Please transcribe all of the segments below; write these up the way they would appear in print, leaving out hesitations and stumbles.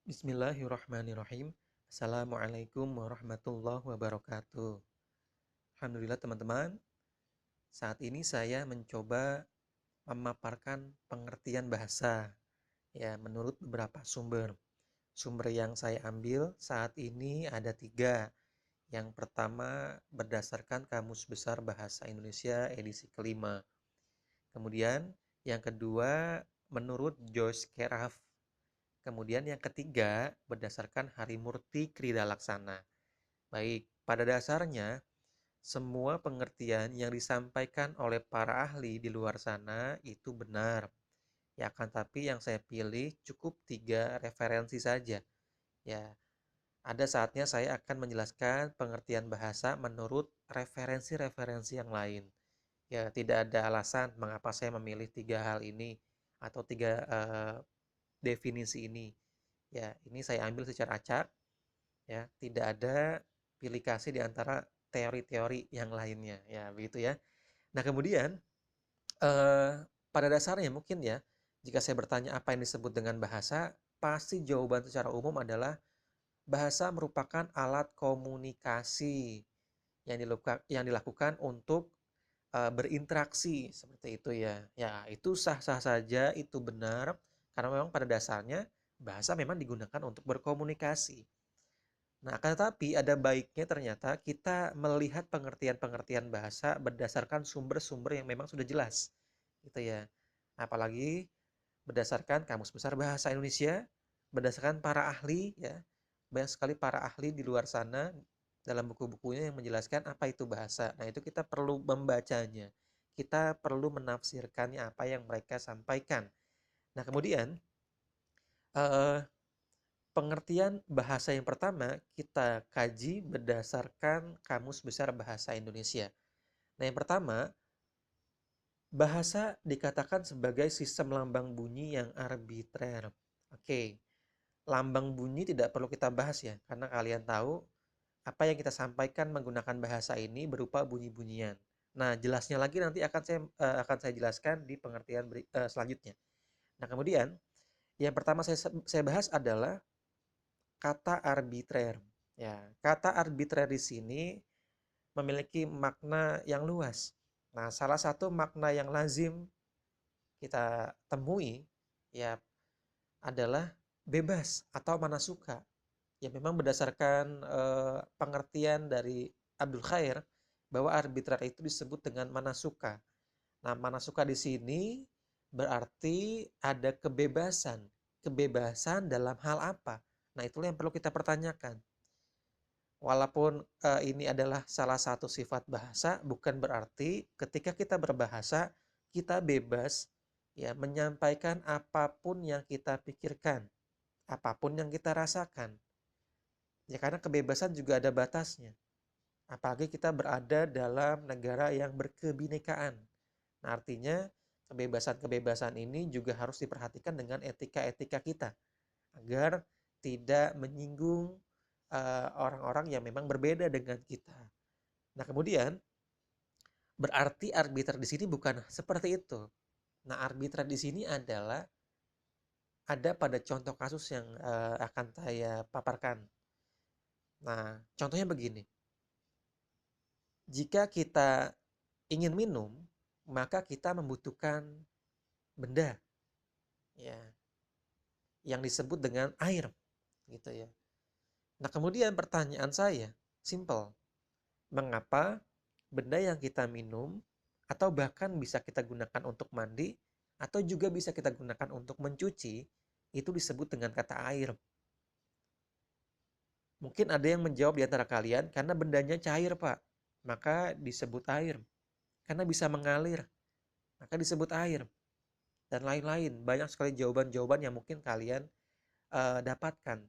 Bismillahirrahmanirrahim. Assalamualaikum warahmatullahi wabarakatuh. Alhamdulillah teman-teman, saat ini saya mencoba memaparkan pengertian bahasa ya menurut beberapa sumber. Sumber yang saya ambil saat ini ada tiga. Yang pertama berdasarkan Kamus Besar Bahasa Indonesia edisi kelima. Kemudian yang kedua menurut Joyce Caraf. Kemudian yang ketiga berdasarkan Harimurti Kridalaksana. Baik, pada dasarnya semua pengertian yang disampaikan oleh para ahli di luar sana itu benar. Ya, akan tapi yang saya pilih cukup tiga referensi saja. Ya, ada saatnya saya akan menjelaskan pengertian bahasa menurut referensi-referensi yang lain. Ya, tidak ada alasan mengapa saya memilih tiga hal ini atau tiga definisi ini. Ya, ini saya ambil secara acak, ya, tidak ada pilih kasih di antara teori-teori yang lainnya, ya, begitu ya. Nah, kemudian eh, pada dasarnya mungkin ya, jika saya bertanya apa yang disebut dengan bahasa, pasti jawaban secara umum adalah bahasa merupakan alat komunikasi yang dilakukan untuk berinteraksi seperti itu ya. Ya, itu sah-sah saja, itu benar karena memang pada dasarnya bahasa memang digunakan untuk berkomunikasi. Nah, akan tetapi ada baiknya ternyata kita melihat pengertian-pengertian bahasa berdasarkan sumber-sumber yang memang sudah jelas, gitu ya. Apalagi berdasarkan Kamus Besar Bahasa Indonesia, berdasarkan para ahli ya. Banyak sekali para ahli di luar sana dalam buku-bukunya yang menjelaskan apa itu bahasa. Nah, itu kita perlu membacanya. Kita perlu menafsirkannya apa yang mereka sampaikan. Nah, kemudian eh, pengertian bahasa yang pertama kita kaji berdasarkan Kamus Besar Bahasa Indonesia. Nah, yang pertama, bahasa dikatakan sebagai sistem lambang bunyi yang arbitrer. Oke, lambang bunyi tidak perlu kita bahas ya, karena kalian tahu apa yang kita sampaikan menggunakan bahasa ini berupa bunyi-bunyian. Nah, jelasnya lagi nanti akan saya jelaskan di pengertian selanjutnya. Nah, kemudian yang pertama saya bahas adalah kata arbitrer. Ya, kata arbitrer di sini memiliki makna yang luas. Nah, salah satu makna yang lazim kita temui ya adalah bebas atau mana suka. Ya memang berdasarkan pengertian dari Abdul Khair bahwa arbitrer itu disebut dengan mana suka. Nah, mana suka di sini berarti ada kebebasan. Kebebasan dalam hal apa? Nah, itulah yang perlu kita pertanyakan. Walaupun ini adalah salah satu sifat bahasa, bukan berarti ketika kita berbahasa kita bebas ya menyampaikan apapun yang kita pikirkan, apapun yang kita rasakan. Ya karena kebebasan juga ada batasnya. Apalagi kita berada dalam negara yang berkebinekaan. Nah, artinya kebebasan-kebebasan ini juga harus diperhatikan dengan etika-etika kita agar tidak menyinggung orang-orang yang memang berbeda dengan kita. Nah, kemudian berarti arbiter di sini bukan seperti itu. Nah, arbiter di sini adalah ada pada contoh kasus yang akan saya paparkan. Nah, contohnya begini. Jika kita ingin minum, maka kita membutuhkan benda ya yang disebut dengan air gitu ya. Nah, kemudian pertanyaan saya simple. Mengapa benda yang kita minum atau bahkan bisa kita gunakan untuk mandi atau juga bisa kita gunakan untuk mencuci itu disebut dengan kata air? Mungkin ada yang menjawab di antara kalian karena bendanya cair, Pak. Maka disebut air. Karena bisa mengalir, maka disebut air. Dan lain-lain. Banyak sekali jawaban-jawaban yang mungkin kalian dapatkan.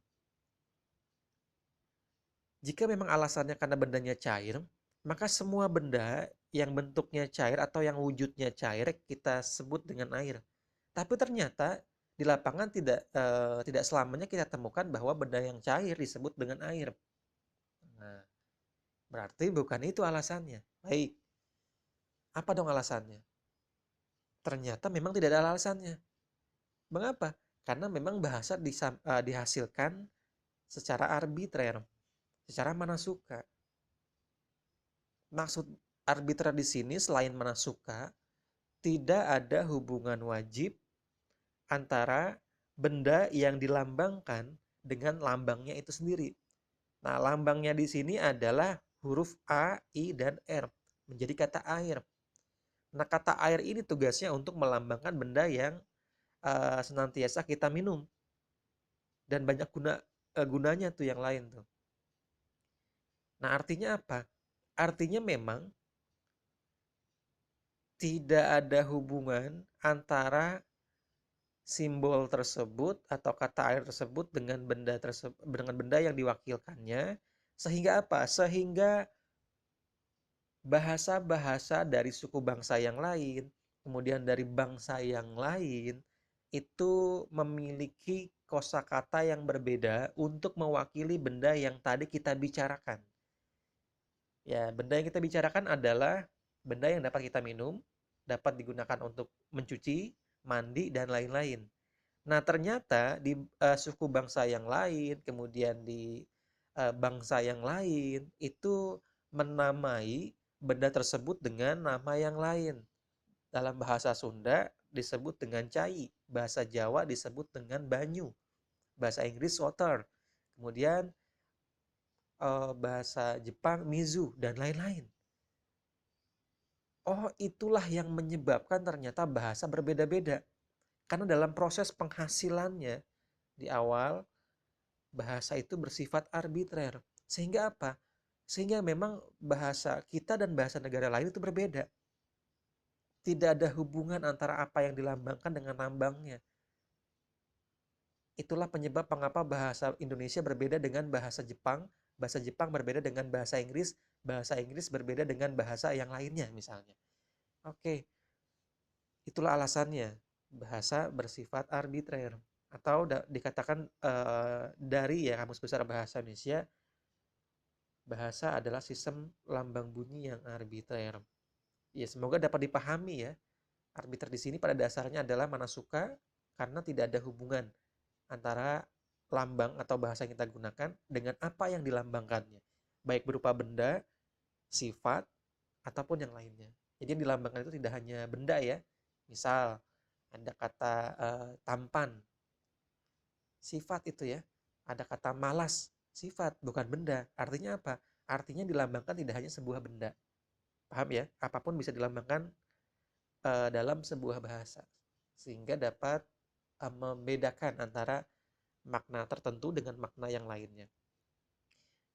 Jika memang alasannya karena bendanya cair, maka semua benda yang bentuknya cair atau yang wujudnya cair kita sebut dengan air. Tapi ternyata di lapangan tidak selamanya kita temukan bahwa benda yang cair disebut dengan air. Nah, berarti bukan itu alasannya. Baik, apa dong alasannya? Ternyata memang tidak ada alasannya. Mengapa? Karena memang bahasa dihasilkan secara arbitrer, secara mana suka. Maksud arbitrer di sini selain mana suka, tidak ada hubungan wajib antara benda yang dilambangkan dengan lambangnya itu sendiri. Nah, lambangnya di sini adalah huruf A, I, dan R, menjadi kata air. Nah, kata air ini tugasnya untuk melambangkan benda yang senantiasa kita minum. Dan banyak gunanya tuh yang lain tuh. Nah, artinya apa? Artinya memang tidak ada hubungan antara simbol tersebut atau kata air tersebut dengan benda yang diwakilkannya, sehingga apa? Sehingga bahasa-bahasa dari suku bangsa yang lain, kemudian dari bangsa yang lain, itu memiliki kosakata yang berbeda untuk mewakili benda yang tadi kita bicarakan. Ya, benda yang kita bicarakan adalah benda yang dapat kita minum, dapat digunakan untuk mencuci, mandi, dan lain-lain. Nah, ternyata di suku bangsa yang lain, kemudian di bangsa yang lain, itu menamai benda tersebut dengan nama yang lain. Dalam bahasa Sunda disebut dengan cai, bahasa Jawa disebut dengan banyu, bahasa Inggris water, kemudian bahasa Jepang mizu, dan lain-lain. Oh, itulah yang menyebabkan ternyata bahasa berbeda-beda. Karena dalam proses penghasilannya di awal, bahasa itu bersifat arbitrer. Sehingga apa? Sehingga memang bahasa kita dan bahasa negara lain itu berbeda. Tidak ada hubungan antara apa yang dilambangkan dengan lambangnya. Itulah penyebab mengapa bahasa Indonesia berbeda dengan bahasa Jepang berbeda dengan bahasa Inggris berbeda dengan bahasa yang lainnya misalnya. Oke, itulah alasannya bahasa bersifat arbitrer atau dikatakan dari Kamus Besar Bahasa Indonesia, bahasa adalah sistem lambang bunyi yang arbitrer. Ya, semoga dapat dipahami ya. Arbiter di sini pada dasarnya adalah mana suka karena tidak ada hubungan antara lambang atau bahasa yang kita gunakan dengan apa yang dilambangkannya. Baik berupa benda, sifat, ataupun yang lainnya. Jadi yang dilambangkan itu tidak hanya benda ya. Misal ada kata tampan, sifat itu ya. Ada kata malas, sifat bukan benda. Artinya apa? Artinya dilambangkan tidak hanya sebuah benda. Paham ya? Apapun bisa dilambangkan dalam sebuah bahasa. Sehingga dapat membedakan antara makna tertentu dengan makna yang lainnya.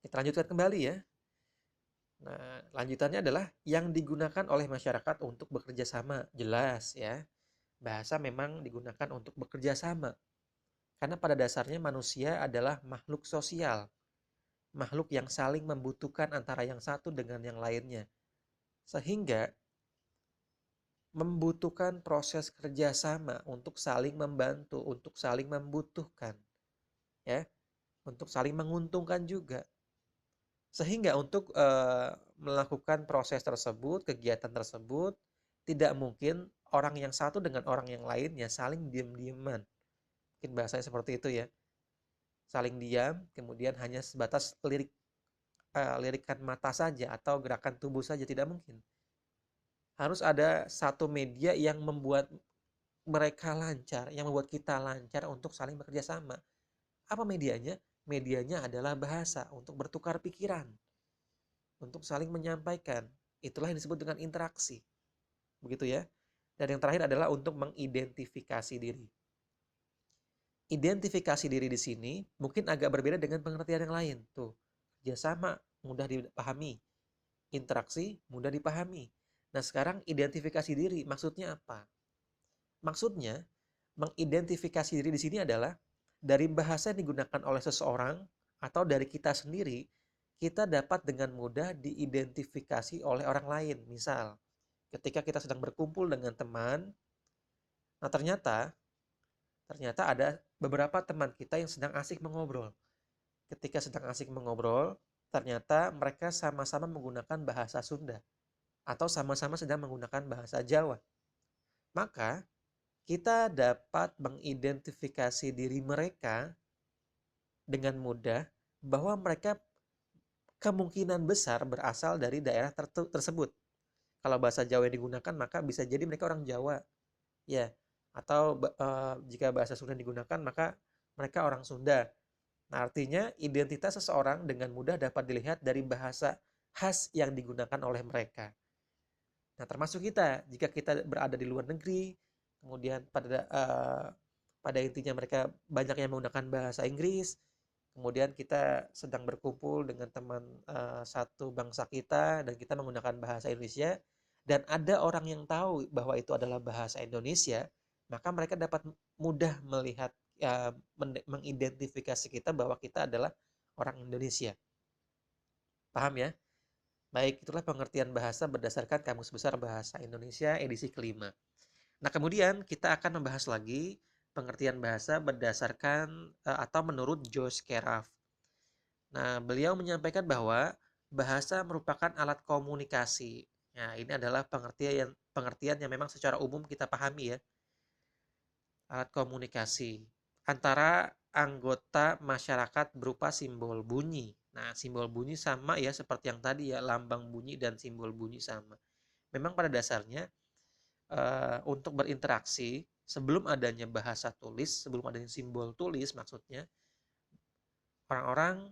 Kita lanjutkan kembali ya. Nah, lanjutannya adalah yang digunakan oleh masyarakat untuk bekerja sama. Jelas ya. Bahasa memang digunakan untuk bekerja sama. Karena pada dasarnya manusia adalah makhluk sosial. Makhluk yang saling membutuhkan antara yang satu dengan yang lainnya. Sehingga membutuhkan proses kerjasama untuk saling membantu, untuk saling membutuhkan. Ya, untuk saling menguntungkan juga. Sehingga untuk melakukan proses tersebut, kegiatan tersebut, tidak mungkin orang yang satu dengan orang yang lainnya saling diam-diaman. Mungkin bahasanya seperti itu ya. Saling diam, kemudian hanya sebatas lirikan mata saja atau gerakan tubuh saja, tidak mungkin. Harus ada satu media yang membuat mereka lancar, yang membuat kita lancar untuk saling bekerja sama. Apa medianya? Medianya adalah bahasa untuk bertukar pikiran, untuk saling menyampaikan. Itulah yang disebut dengan interaksi. Begitu ya. Dan yang terakhir adalah untuk mengidentifikasi diri. Identifikasi diri di sini mungkin agak berbeda dengan pengertian yang lain. Tuh, kerjasama mudah dipahami, interaksi mudah dipahami. Nah, sekarang identifikasi diri maksudnya apa? Maksudnya, mengidentifikasi diri di sini adalah dari bahasa yang digunakan oleh seseorang atau dari kita sendiri, kita dapat dengan mudah diidentifikasi oleh orang lain. Misal, ketika kita sedang berkumpul dengan teman, nah ternyata ada beberapa teman kita yang sedang asik mengobrol. Ketika sedang asik mengobrol, ternyata mereka sama-sama menggunakan bahasa Sunda atau sama-sama sedang menggunakan bahasa Jawa. Maka kita dapat mengidentifikasi diri mereka dengan mudah bahwa mereka kemungkinan besar berasal dari daerah tersebut. Kalau bahasa Jawa yang digunakan, maka bisa jadi mereka orang Jawa, ya. Atau jika bahasa Sunda digunakan, maka mereka orang Sunda. Nah, artinya identitas seseorang dengan mudah dapat dilihat dari bahasa khas yang digunakan oleh mereka. Nah, termasuk kita, jika kita berada di luar negeri, kemudian pada intinya mereka banyak yang menggunakan bahasa Inggris, kemudian kita sedang berkumpul dengan teman satu bangsa kita dan kita menggunakan bahasa Indonesia, dan ada orang yang tahu bahwa itu adalah bahasa Indonesia, maka mereka dapat mudah melihat, mengidentifikasi kita bahwa kita adalah orang Indonesia. Paham ya? Baik, itulah pengertian bahasa berdasarkan Kamus Besar Bahasa Indonesia edisi kelima. Nah, kemudian kita akan membahas lagi pengertian bahasa berdasarkan atau menurut Josh Keraf. Nah, beliau menyampaikan bahwa bahasa merupakan alat komunikasi. Nah, ini adalah pengertian yang memang secara umum kita pahami ya. Alat komunikasi antara anggota masyarakat berupa simbol bunyi. Nah, simbol bunyi sama ya seperti yang tadi ya, lambang bunyi dan simbol bunyi sama. Memang pada dasarnya untuk berinteraksi sebelum adanya bahasa tulis, sebelum adanya simbol tulis maksudnya, orang-orang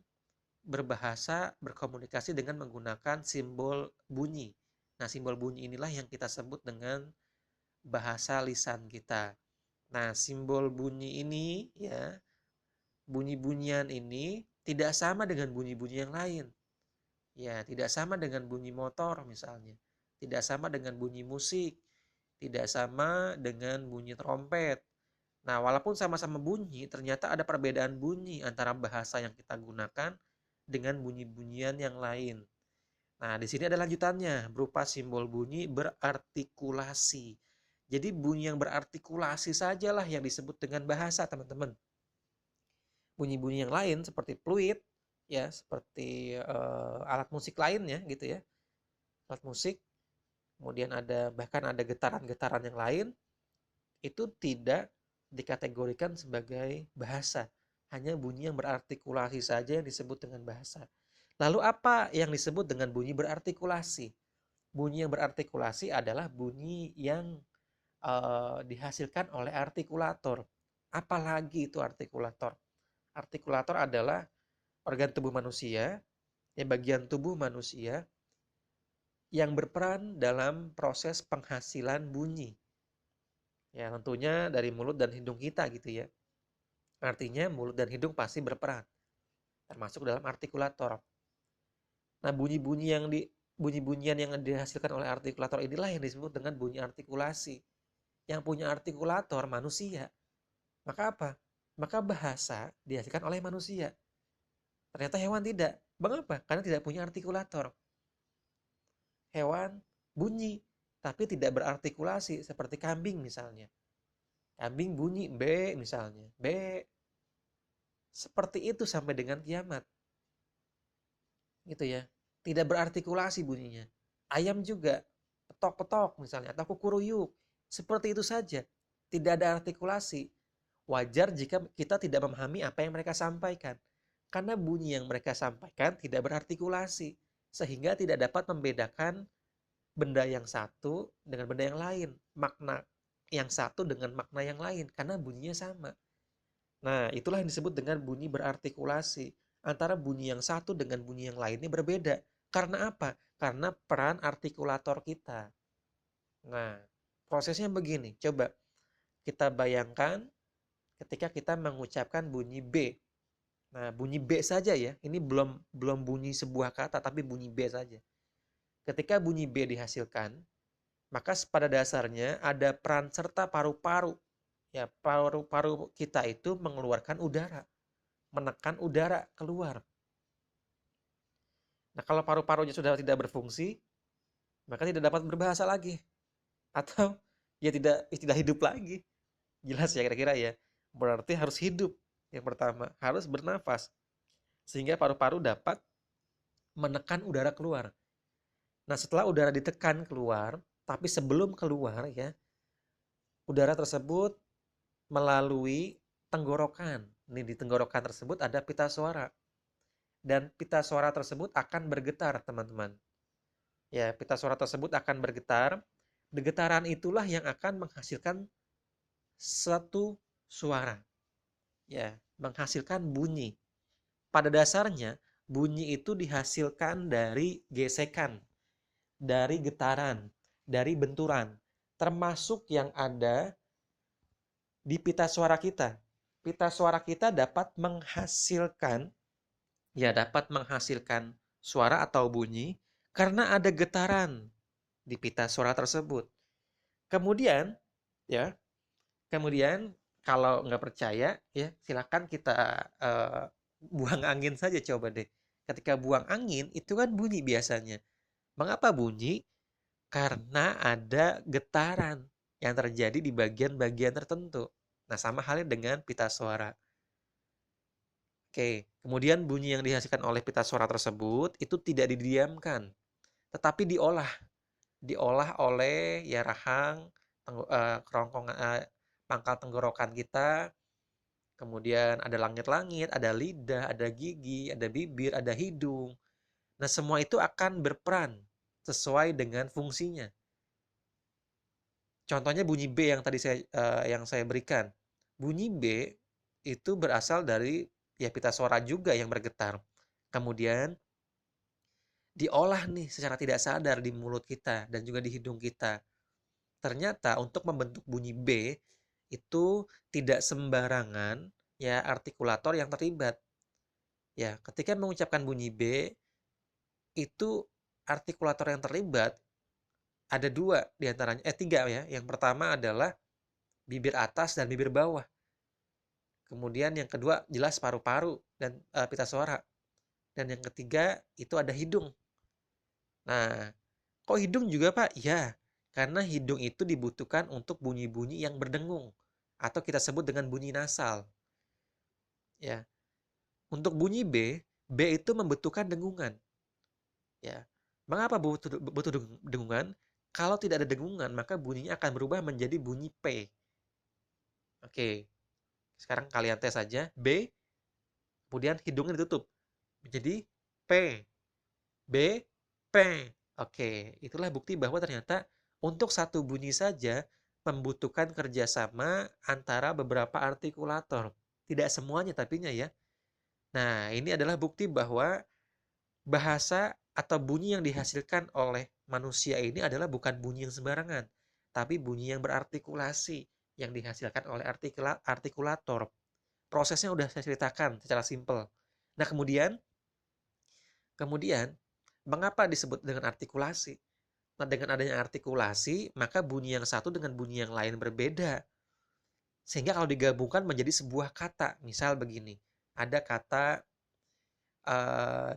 berbahasa, berkomunikasi dengan menggunakan simbol bunyi. Nah, simbol bunyi inilah yang kita sebut dengan bahasa lisan kita. Nah, simbol bunyi ini ya, bunyi-bunyian ini tidak sama dengan bunyi-bunyi yang lain. Ya, tidak sama dengan bunyi motor misalnya. Tidak sama dengan bunyi musik. Tidak sama dengan bunyi trompet. Nah, walaupun sama-sama bunyi, ternyata ada perbedaan bunyi antara bahasa yang kita gunakan dengan bunyi-bunyian yang lain. Nah, di sini ada lanjutannya, berupa simbol bunyi berartikulasi. Jadi bunyi yang berartikulasi sajalah yang disebut dengan bahasa, teman-teman. Bunyi-bunyi yang lain seperti fluid, ya, seperti alat musik lainnya gitu ya. Alat musik, kemudian bahkan ada getaran-getaran yang lain, itu tidak dikategorikan sebagai bahasa. Hanya bunyi yang berartikulasi saja yang disebut dengan bahasa. Lalu apa yang disebut dengan bunyi berartikulasi? Bunyi yang berartikulasi adalah bunyi yang dihasilkan oleh artikulator. Apalagi itu artikulator? Artikulator adalah organ tubuh manusia, ya, bagian tubuh manusia yang berperan dalam proses penghasilan bunyi. Ya, tentunya dari mulut dan hidung kita gitu ya. Artinya mulut dan hidung pasti berperan, termasuk dalam artikulator. Nah, bunyi-bunyian yang dihasilkan oleh artikulator inilah yang disebut dengan bunyi artikulasi. Yang punya artikulator manusia. Maka apa? Maka bahasa dihasilkan oleh manusia. Ternyata hewan tidak. Mengapa? Karena tidak punya artikulator. Hewan bunyi, tapi tidak berartikulasi, seperti kambing misalnya. Kambing bunyi B misalnya. B. Seperti itu sampai dengan kiamat. Gitu ya. Tidak berartikulasi bunyinya. Ayam juga petok-petok misalnya atau kukuruyuk. Seperti itu saja. Tidak ada artikulasi. Wajar jika kita tidak memahami apa yang mereka sampaikan. Karena bunyi yang mereka sampaikan tidak berartikulasi. Sehingga tidak dapat membedakan benda yang satu dengan benda yang lain. Makna yang satu dengan makna yang lain. Karena bunyinya sama. Nah, itulah yang disebut dengan bunyi berartikulasi. Antara bunyi yang satu dengan bunyi yang lainnya berbeda. Karena apa? Karena peran artikulator kita. Nah, prosesnya begini. Coba kita bayangkan ketika kita mengucapkan bunyi B. Nah, bunyi B saja ya. Ini belum bunyi sebuah kata, tapi bunyi B saja. Ketika bunyi B dihasilkan, maka pada dasarnya ada peran serta paru-paru. Ya, paru-paru kita itu mengeluarkan udara, menekan udara keluar. Nah, kalau paru-parunya sudah tidak berfungsi, maka tidak dapat berbahasa lagi. Atau ya tidak hidup lagi. Jelas ya kira-kira ya. Berarti harus hidup. Yang pertama, harus bernafas. Sehingga paru-paru dapat menekan udara keluar. Nah, setelah udara ditekan keluar, tapi sebelum keluar ya, Udara tersebut melalui tenggorokan. Ini di tenggorokan tersebut ada pita suara. Dan pita suara tersebut akan bergetar, teman-teman. Ya, pita suara tersebut akan bergetar. Getaran itulah yang akan menghasilkan satu suara. Ya, menghasilkan bunyi. Pada dasarnya, bunyi itu dihasilkan dari gesekan, dari getaran, dari benturan, termasuk yang ada di pita suara kita. Pita suara kita dapat menghasilkan suara atau bunyi karena ada getaran di pita suara tersebut. Kemudian, ya, kemudian kalau nggak percaya, ya silakan kita buang angin saja coba deh. Ketika buang angin itu kan bunyi biasanya. Mengapa bunyi? Karena ada getaran yang terjadi di bagian-bagian tertentu. Nah, sama halnya dengan pita suara. Oke, kemudian bunyi yang dihasilkan oleh pita suara tersebut itu tidak didiamkan, tetapi diolah. Diolah oleh ya rahang, kerongkongan, pangkal tenggorokan kita, kemudian ada langit-langit, ada lidah, ada gigi, ada bibir, ada hidung. Nah, semua itu akan berperan sesuai dengan fungsinya. Contohnya bunyi B yang saya berikan. Bunyi B itu berasal dari ya pita suara juga yang bergetar. Kemudian diolah nih secara tidak sadar di mulut kita dan juga di hidung kita. Ternyata untuk membentuk bunyi B itu tidak sembarangan ya artikulator yang terlibat. Ya, ketika mengucapkan bunyi B itu artikulator yang terlibat ada dua diantaranya, tiga ya. Yang pertama adalah bibir atas dan bibir bawah. Kemudian yang kedua jelas paru-paru dan pita suara. Dan yang ketiga itu ada hidung. Nah, kok hidung juga Pak? Ya, karena hidung itu dibutuhkan untuk bunyi-bunyi yang berdengung atau kita sebut dengan bunyi nasal. Ya, untuk bunyi B, B itu membutuhkan dengungan. Ya, mengapa butuh dengungan? Kalau tidak ada dengungan, maka bunyinya akan berubah menjadi bunyi P. Oke, sekarang kalian tes saja. B, kemudian hidungnya ditutup. Menjadi P. B, P. Oke, itulah bukti bahwa ternyata untuk satu bunyi saja membutuhkan kerjasama antara beberapa artikulator. Tidak semuanya tapinya ya. Nah, ini adalah bukti bahwa bahasa atau bunyi yang dihasilkan oleh manusia ini adalah bukan bunyi yang sembarangan, tapi bunyi yang berartikulasi yang dihasilkan oleh artikulator. Prosesnya udah saya ceritakan secara simpel. Nah, kemudian mengapa disebut dengan artikulasi? Nah, dengan adanya artikulasi, maka bunyi yang satu dengan bunyi yang lain berbeda. Sehingga kalau digabungkan menjadi sebuah kata. Misal begini, ada kata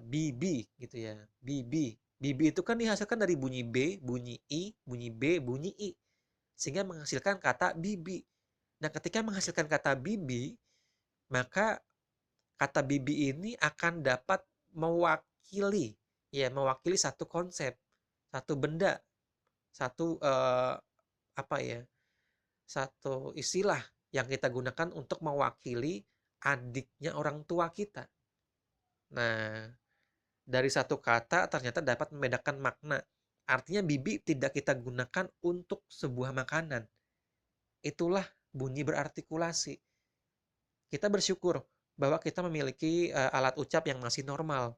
bibi gitu ya. Bibi. Bibi itu kan dihasilkan dari bunyi B, bunyi I, bunyi B, bunyi I. Sehingga menghasilkan kata bibi. Nah, ketika menghasilkan kata bibi, maka kata bibi ini akan dapat mewakili satu konsep, satu benda, satu apa ya, satu istilah yang kita gunakan untuk mewakili adiknya orang tua kita. Nah, dari satu kata ternyata dapat membedakan makna. Artinya bibi tidak kita gunakan untuk sebuah makanan. Itulah bunyi berartikulasi. Kita bersyukur bahwa kita memiliki alat ucap yang masih normal.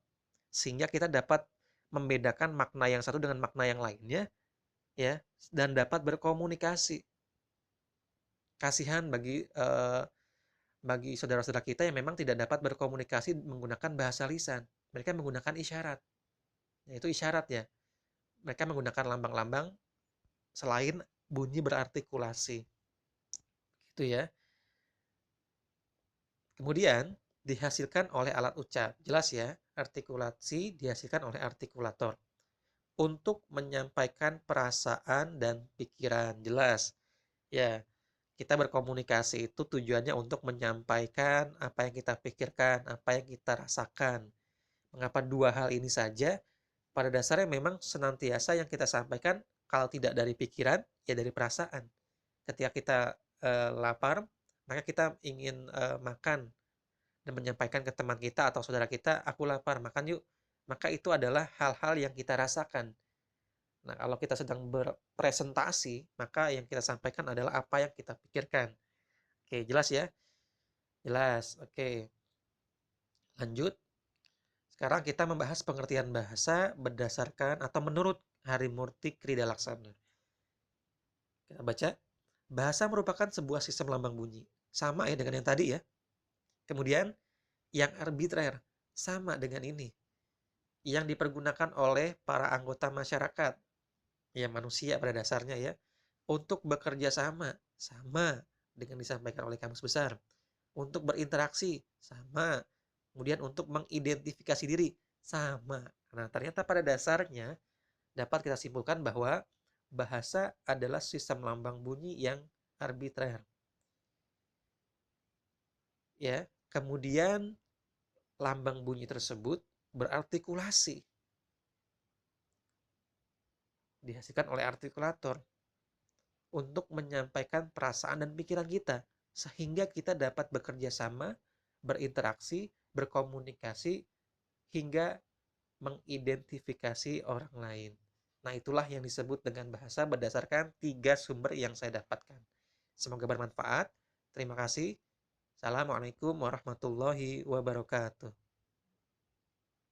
Sehingga kita dapat membedakan makna yang satu dengan makna yang lainnya, ya, dan dapat berkomunikasi. Kasihan bagi saudara-saudara kita yang memang tidak dapat berkomunikasi menggunakan bahasa lisan. Mereka menggunakan isyarat. Yaitu isyarat ya. Mereka menggunakan lambang-lambang selain bunyi berartikulasi. Gitu ya. Kemudian dihasilkan oleh alat ucap. Jelas ya, artikulasi dihasilkan oleh artikulator untuk menyampaikan perasaan dan pikiran. Jelas. Ya, kita berkomunikasi itu tujuannya untuk menyampaikan apa yang kita pikirkan, apa yang kita rasakan. Mengapa dua hal ini saja? Pada dasarnya memang senantiasa yang kita sampaikan kalau tidak dari pikiran, ya dari perasaan. Ketika kita lapar, maka kita ingin makan dan menyampaikan ke teman kita atau saudara kita, "Aku lapar, makan yuk." Maka itu adalah hal-hal yang kita rasakan. Nah, kalau kita sedang berpresentasi, maka yang kita sampaikan adalah apa yang kita pikirkan. Oke, jelas ya? Jelas. Oke, lanjut. Sekarang kita membahas pengertian bahasa berdasarkan atau menurut Harimurti Krida Laksana. Kita baca. Bahasa merupakan sebuah sistem lambang bunyi. Sama ya dengan yang tadi ya. Kemudian yang arbitrer sama dengan ini. Yang dipergunakan oleh para anggota masyarakat. Ya manusia pada dasarnya ya. Untuk bekerja sama. Sama dengan disampaikan oleh kamus besar. Untuk berinteraksi. Sama. Kemudian untuk mengidentifikasi diri. Sama. Nah ternyata pada dasarnya dapat kita simpulkan bahwa bahasa adalah sistem lambang bunyi yang arbitrer. Ya, kemudian lambang bunyi tersebut berartikulasi, dihasilkan oleh artikulator untuk menyampaikan perasaan dan pikiran kita, sehingga kita dapat bekerja sama, berinteraksi, berkomunikasi, hingga mengidentifikasi orang lain. Nah, itulah yang disebut dengan bahasa berdasarkan 3 sumber yang saya dapatkan. Semoga bermanfaat. Terima kasih. Assalamualaikum warahmatullahi wabarakatuh.